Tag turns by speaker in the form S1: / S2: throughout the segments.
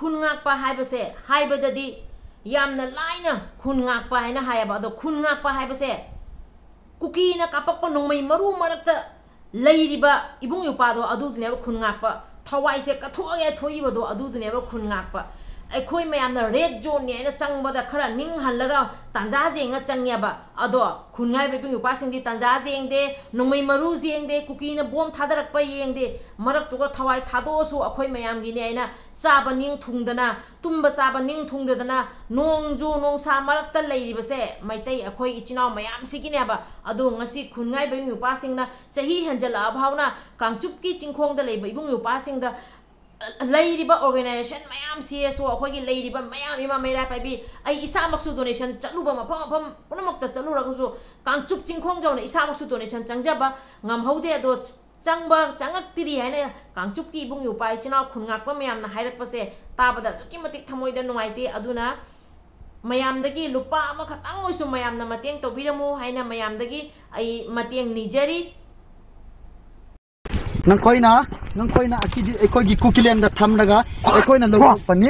S1: khun ngakpa haibase haibadadi yamna laina khun ngakpa haina hayaba ado khun ngakpa haibase kuki na kapakpa nongmai maru marakta leiriba ibung yupado aduduneba khun ngakpa thawai se kathoya thoibado aduduneba khun ngakpa अखोई मैमना red zone ने आइना चंगबदा खरा निंग हल्लगा तंजा Jenga चंगयाबा अदो खुनगाई बेबिंग उपासिंग दि तंजा जेंगदे नोंमै मरु जेंगदे कुकीना बोम थादरकपा येंगदे मरक तुगा थवाई थादोसु अखोई मैमगी ने आइना चाबा निंग थुंगदना तुम्बा चाबा निंग थुंगदना नोंजो नोंसा मरकता लैरिबसे मैतै अखोई इचिनाव मैम सिगिनेबा अदो ngasi खुनगाई बेबिंग उपासिंगना चही हंजला भावना कांगचुपकी चिंखोंगदा लेबा इबुंग उपासिंगदा लेरिबा ऑर्गेनाइजेशन मैम सीएसओ अखोगी लेरिबा मैम इमा मेरा पाइबी आई इसामक्सु डोनेशन चलुबा मफम मफम पुनमक्ता चलुरगसु कांगचुप चिंखोंग जौना इसामक्सु डोनेशन चंगजाबा ngam दो चंगबा चंगक्तिरी हाइना कांगचुप की बुंग उपाय चिनाव खुनगाकपा मैमना हाइरकपसे ताबदा दुकी मतिक थमोइदा नुंगाइते अदुना मैमदगी लुपा अमा खतांग ओइसु मैमना मतेंग तोबिरमु हाइना मैमदगी आई मतेंग निजरी
S2: नंकोइना असिदि एकोगी कुकिलेंदा थमरगा एकोइना लौथोकपनि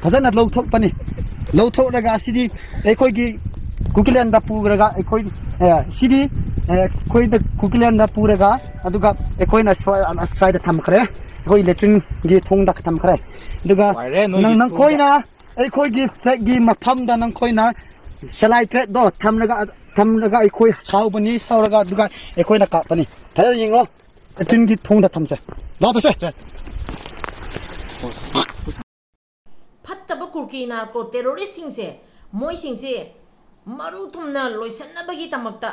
S2: फजना लौथोकपनि लौथोकरगा असिदि एकोगी कुकिलेंदा पुरगा एकोइ सिदि एकोइदा कुकिलेंदा पुरगा अदुगा एकोइना साइड थमखरे एकोइ लेट्रिन गी थोंदा थमखरे अदुगा नंकोइना एकोगी फ्लैगी मफमदा नंकोइना सलाई ट्रेड दो थमरगा एकोइ साउबनि साउरगा अदुगा एकोइना कापनि थायो यिंगो चिंगी थोंदा थमसे लाबसे
S1: फत्तब कुकी नार्को टेररिस्ट सिंसे मोय सिंसे मरु थुमना लोइसन्नबगी तमक्ता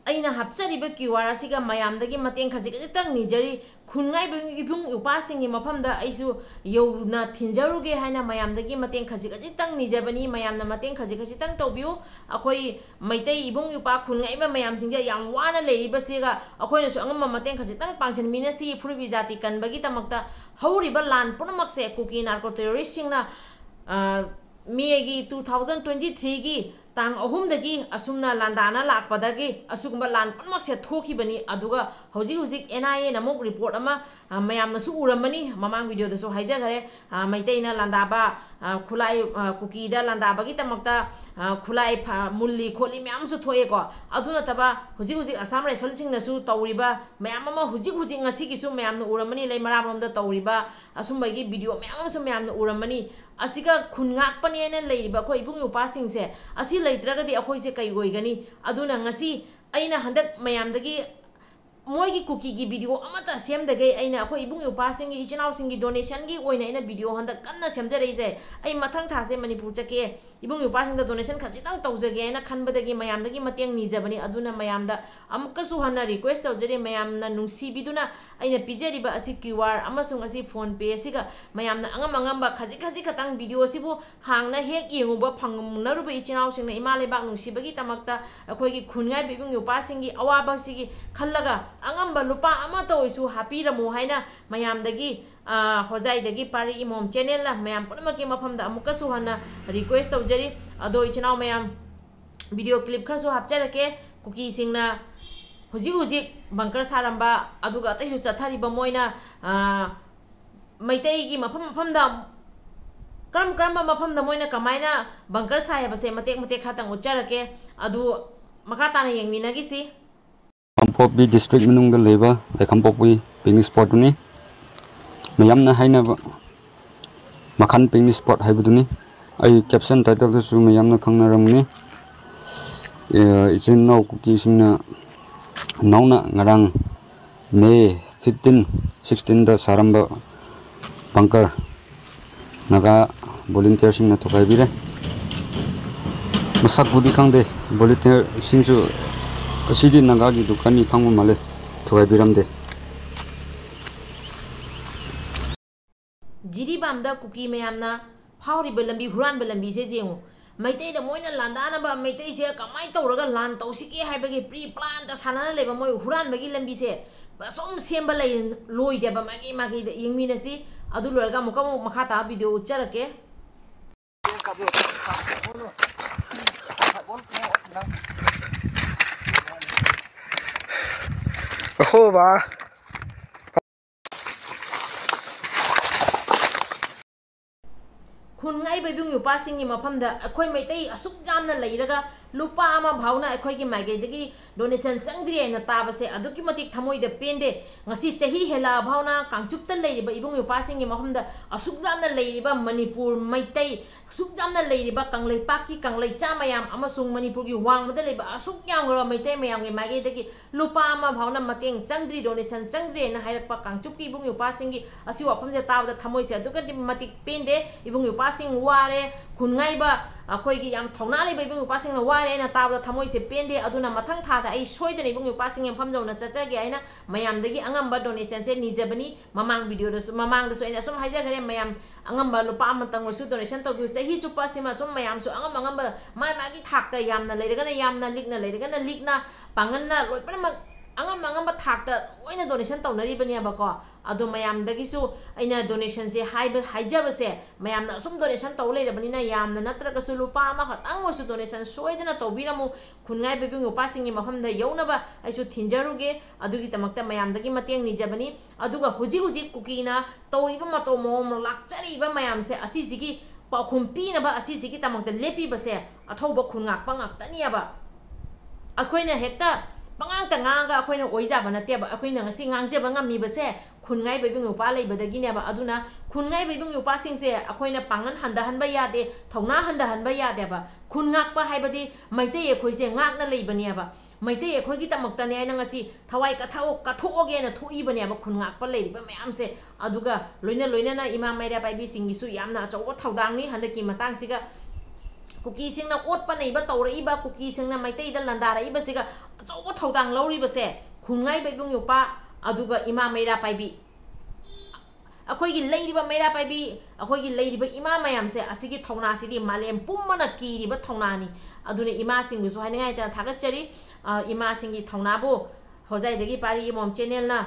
S1: अइना हपचरिबा क्यूआर असिगा मयामदगी मतेंग खजिगतंग निजरी खुनगाई इबुंग उपासिंगी मफमदा आइसु यौना थिनजरुगे हाइना मयामदगी मतेंग खजिगतंग निजबनी मयामना मतेंग खजिगतंग तोबियो अखोई मैतै इबुंग उपा खुनगाइबा मयाम सिंजे याम वाना लेरिबसेगा अखोइनासु अंगम मतेंग खजिगतंग पांचनमिनासी फुरबी जाति कनबगी तमक्ता हौरिबा लान पुनमक्से कुकी नार्को टेररिस्ट सिंगना मेगी 2023 की तांग अहुमदगी असुमना लांदाना लाकपदगी असुगुंबा लान पुनमक्से थोखिबनी अदुगा हौजिक एनआईए नमुक रिपोर्ट अमा मयामनसु उरमनी ममांग वीडियोदसु हाइजगरे मैतैना लांदाबा खुलाई कुकीदा लांदाबगी तमक्ता खुलाई मुल्ली खोली मयामसु थोएको अदुना तबा हौजिक असम राइफल सिंगनसु तौरिबा मयाम अमा हौजिक ngasigisu मयामना उरमनी लै मराबरोमदा तौरिबा असुंबगी वीडियो मयामसु मयामना उरमनी असिगा खुनगाकपनेना लैरिबा खो इबुंग उपासिंगसे असि लैत्रगदी अखोइसे कै ओइगनी अदुना ngasi अइना हंदक मयामदगी मोइगी कुकी की वीडियो अमता सेमदगे अइना अखोइ इबुंग उपासिंगी इचिनाउसिंगी डोनेशन की ओइना अइना वीडियो हंदक कन्ना सेमजरैसे अइ मथंग थासे मणिपुर चके इबुंग उपासिंगदा डोनेशन खजितंग तौजगे अइना खनबदगी मयामदगी मतेंग निजबनी अदुना मयामदा अमुकसु हन्ना रिक्वेस्ट तौजरे मयामना नुंसीबिदुना अइना पिजरिबा असि क्यूआर अमसुंग असि फोन पे असिगा मयामना अंगम खजि खतंग वीडियो असिबु हांगना हेक येंगुबा फंगमुनरुबा इचिनाउसिंगना इमा लेबाक नुंसीबगी तमक्ता अखोइगी खुनगाइ इबुंग उपासिंगी अवाबासिगी खल्लगा अंगम्बा लुपा अमता ओइसु हापिरमु हाइना मयामदगी होजाइदगी पारी इमोम चैनल ला मयाम पुनमकी मफमदा अमुकसु हन्ना रिक्वेस्ट तौजरी अदो इचनाव मयाम वीडियो क्लिप खरसु हापचरके कुकी सिंगना हुजिक बंकर सारंबा अदुगा अतैसु चथारिबा मोइना मैतैगी मफमदा करम मफमदा मोइना कमाइना बंकर सायबसे मतेक खतंग उच्चरके अदु मखा ताना येंगमिनगिसी
S3: Kampokpi district manungda leba Kampokpi picnic spot ni mayamna haina makhan picnic spot haibuduni ai caption title su mayamna khangnaramni ichin no kuki singna nauna ngarang May 15 16 da saramba bungkar naga volunteer singna thokaibire masak budi khangde volunteer singsu असीदी नगागी दुकानी खांगु माले थोय बिरमदे
S1: जिरीबामदा cookie मयामना फावरिबा लंबी हुरानबा लंबी से Django Meitei the Moina लांदानबा Meitei से कमाय तौरगा लान तौसिके हाइबगे pre plan दा सानाना लेबा मोय हुरानबगी लंबी से बसोम सेमबा लै लोइदेबा मागी द यंगमिनसी अदु लोरगा मुका मखा ता वीडियो उच्चरके
S2: होवा
S1: khungai bai bung yupa singi mafamda akhoi maitai asuk jamna leiraga lupa ama bhauna akhoi gi magai dagi donation changdri na tabase aduki matik thamoi da pende ngasi chahi hela bhauna kangchup ta leiriba ibung yupa singi mafamda asuk jamna leiriba manipur maitai asuk jamna leiriba kanglei paki kanglei cha mayam amasung manipur gi wangmada leiba asuk yamgra maitai mayam gi magai dagi lupa ama bhauna mateng changdri donation changdri na hairakpa kangchup ki ibung yupa singi asi wafamse tabada thamoi se aduka matik pende ibung yupa sing ware khungai ba akhoi gi yam thongna le ibung yupa sing na ware na tabda thamoi se pende aduna mathang tha da ai soidana ibung yupa sing pham jona chacha ge aina mayam dagi angamba donation se nijabani mamang video da mamang da so ina sum haija gare mayam angamba lupa amantang su donation to gi chahi chupa sima sum mayam su angamba mai magi thak da yamna leiraga na yamna likna leiraga na likna panganna loi pana angamba thak da oina donation tawnari bani aba ko ado mayam dagi su aina donation se haija ba se mayam na sum donation taw leira bani na yamna natra ka su lupa ma khatang su donation soidana tawbiramu khungai bebing upa singi mafam da yona ba aisu thinjaruge adugi tamakta mayam dagi mateng nijabani aduga huji kukina tawriba mato mom lakchari ba mayam se asi jigi pakhumpi na ba asi jigi tamakta lepi ba se athoba khungak pangak tani aba akoina hekta pangang ngang akoina oijaba na teba akoina ngasi ngangjeba ngami ba se khungai bebing upa lei badagi ne ba aduna khungai bebing upa singse akoina pangan handahan ba yade thongna handahan ba yade ba khungak pa haibadi maite e khoise ngak na lei bani ba maite e khoi gi tamakta ne na ngasi thawai ka thoge na thui bani ba khungak pa lei ba mayam se aduga loina na imam maira pai bi singi su yamna achoba thodang ni handaki matang siga Kuki sing na ot pa nei ba tawrai ba Kuki sing na maitai da landara iba siga achoba thodang lori ba se khungai bebing upa aduga ima maira paibi akhoi gi leiriba maira paibi akhoi gi leiriba ima mayam se asigi thongna sidi malem pummana ki riba thongna ni adune ima sing bisu haingai ta thagachari ima sing gi thongna bo hojai dagi pari mom channel na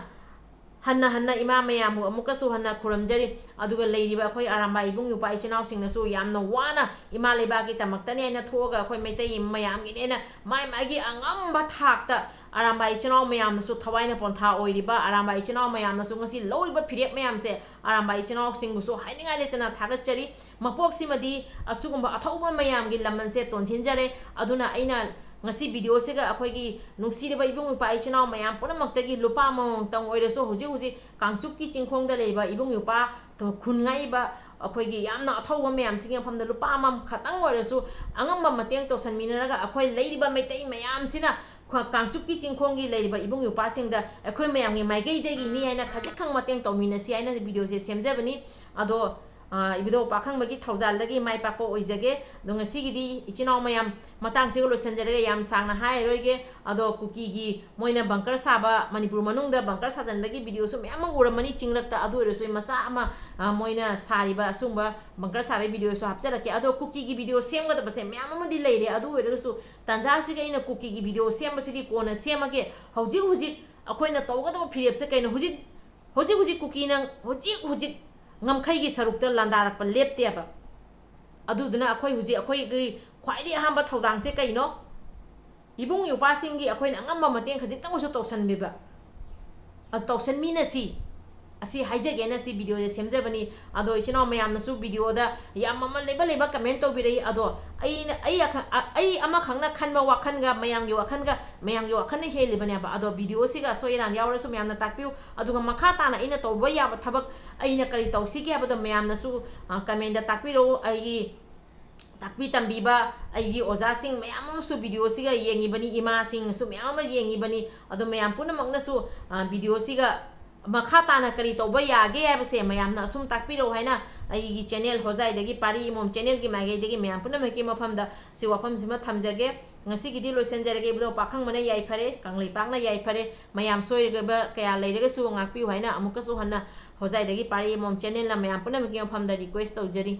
S1: hanna ima mayam bu amuka su hanna khuramjari aduga leiriba akhoi aramba ibung yupa ichinau sing na su yamna wana ima leba gi tamakta ne na thoga akhoi maitai mayam gi ne na mai gi angamba thakta aramba ichinau mayam na su thawaina pontha oiriba aramba ichinau mayam na su ngasi loriba phirep mayam se aramba ichinau sing bu su haingai letana thagachari mapok simadi asugumba athauba mayam gi laman se tonchinjare aduna aina ngasi video se ga akhoi gi nungsireba ibung upa ichinau mayam punamakta gi lupa mong tang oireso huji kangchup ki chingkhong da leiba ibung upa to khungai ba akhoi gi yamna athauba mayam singe phamda lupa mam khatang oireso angamba mateng to sanminaraga akhoi leiriba maitai mayam sina kangchup ki chingkhong gi leiriba ibung upa singda akhoi mayam gi maigei degi ni aina khajakang mateng to minasi aina video se semjabani ado ibido pakhang bagi thaujal lagi mai papo oijage donga sigidi ichinau mayam matang se losanjare yam sangna hai roige ado Kuki gi moina bungkar saba manipur manungda bungkar sajan bagi video su myam uramani chingrakta adu resu macha ama moina sariba sumba bungkar sabe video su hapcharake ado Kuki gi video semga da base myam amadi leire adu resu tanja siga ina Kuki gi video semba sidi kona semage hauji akoina tawga da phirep se kaina huji Kuki nang huji ngamkhai gi sarukta landarak pa lepte ba aduduna akhoi huji akhoi gi khwaidi hamba thodang se kaino ibung yupa singi akhoi angamba mateng khajik tang so tawsan be ba tawsan mi na si asi haijage na si video je semjabani ado ichino mayam na su video da yam mama leba comment to birei ado ai ama khangna khanba wakhan ga mayam gi wakhan na heli bani ba ado video siga soiran yawra su mayam na takpiu aduga makha ta na ina to ba ya thabak aina kari tawsi ge ba do mayam na su comment da takpiro ai takpi tambiba ai oja sing mayam su video siga yengi bani ima sing su mayam yengi bani ado mayam punamak na su video siga makha ta na kari to ba ya ge ya se mayam na sum takpiro haina ai channel hojai dagi pari mom channel gi mage dagi mayam punamak ki mafam da si wafam sima thamjage ngasi gidi loisanjarage budo pakhang mana yai phare kanglei pakna yai phare mayam soirga ba kaya leiraga su ngakpi haina amuka su hanna hojai dagi pari mom channel la mayam punamak ki mafam da request tawjari